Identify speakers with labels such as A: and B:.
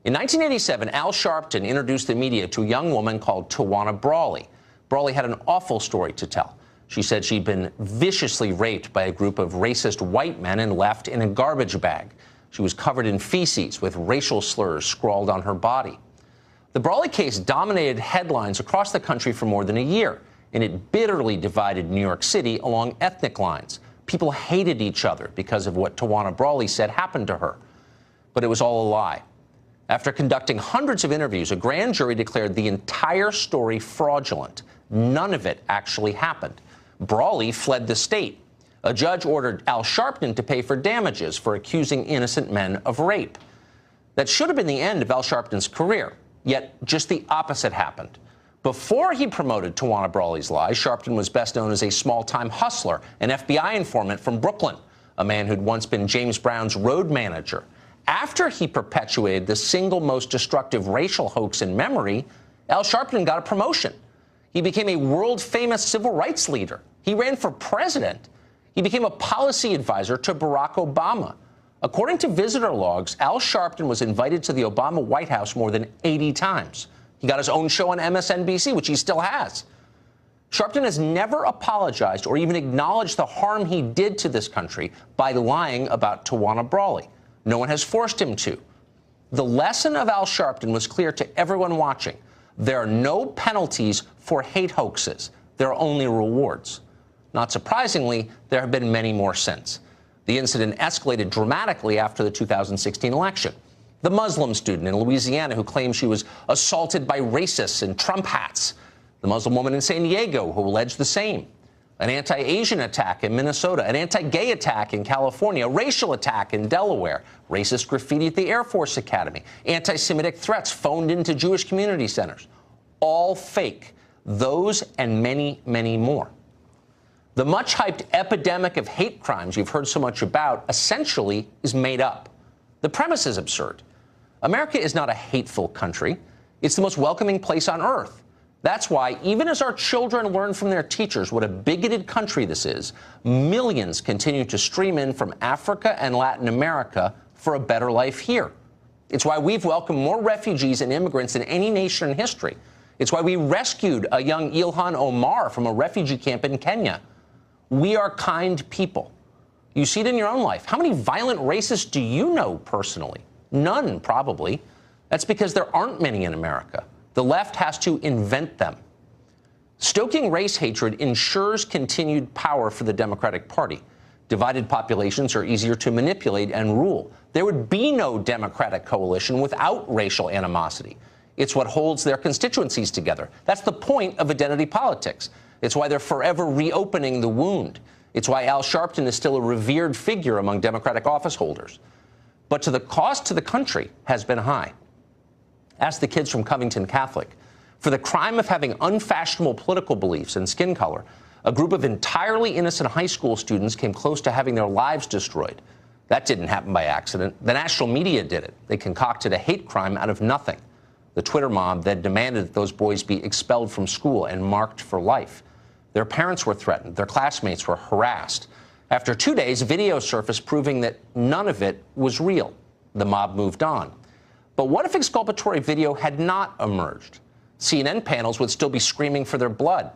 A: In 1987, Al Sharpton introduced the media to a young woman called Tawana Brawley. Brawley had an awful story to tell. She said she'd been viciously raped by a group of racist white men and left in a garbage bag. She was covered in feces with racial slurs scrawled on her body. The Brawley case dominated headlines across the country for more than a year, and it bitterly divided New York City along ethnic lines. People hated each other because of what Tawana Brawley said happened to her. But it was all a lie. After conducting hundreds of interviews, a grand jury declared the entire story fraudulent. None of it actually happened. Brawley fled the state. A judge ordered Al Sharpton to pay for damages for accusing innocent men of rape. That should have been the end of Al Sharpton's career, yet just the opposite happened. Before he promoted Tawana Brawley's lies, Sharpton was best known as a small-time hustler, an FBI informant from Brooklyn, a man who'd once been James Brown's road manager. After he perpetuated the single most destructive racial hoax in memory, Al Sharpton got a promotion. He became a world-famous civil rights leader. He ran for president. He became a policy advisor to Barack Obama. According to visitor logs, Al Sharpton was invited to the Obama White House more than 80 times. He got his own show on MSNBC, which he still has. Sharpton has never apologized or even acknowledged the harm he did to this country by lying about Tawana Brawley. No one has forced him to. The lesson of Al Sharpton was clear to everyone watching. There are no penalties for hate hoaxes. There are only rewards. Not surprisingly, there have been many more since. The incident escalated dramatically after the 2016 election. The Muslim student in Louisiana who claimed she was assaulted by racists in Trump hats. The Muslim woman in San Diego who alleged the same. An anti-Asian attack in Minnesota, an anti-gay attack in California, a racial attack in Delaware, racist graffiti at the Air Force Academy, anti-Semitic threats phoned into Jewish community centers. All fake. Those and many, many more. The much-hyped epidemic of hate crimes you've heard so much about essentially is made up. The premise is absurd. America is not a hateful country. It's the most welcoming place on earth. That's why, even as our children learn from their teachers what a bigoted country this is, millions continue to stream in from Africa and Latin America for a better life here. It's why we've welcomed more refugees and immigrants than any nation in history. It's why we rescued a young Ilhan Omar from a refugee camp in Kenya. We are kind people. You see it in your own life. How many violent racists do you know personally? None, probably. That's because there aren't many in America. The left has to invent them. Stoking race hatred ensures continued power for the Democratic Party. Divided populations are easier to manipulate and rule. There would be no Democratic coalition without racial animosity. It's what holds their constituencies together. That's the point of identity politics. It's why they're forever reopening the wound. It's why Al Sharpton is still a revered figure among Democratic office holders. But the cost to the country has been high. Ask the kids from Covington Catholic. For the crime of having unfashionable political beliefs and skin color, a group of entirely innocent high school students came close to having their lives destroyed. That didn't happen by accident. The national media did it. They concocted a hate crime out of nothing. The Twitter mob then demanded that those boys be expelled from school and marked for life. Their parents were threatened. Their classmates were harassed. After 2 days, video surfaced proving that none of it was real. The mob moved on. But what if exculpatory video had not emerged? CNN panels would still be screaming for their blood.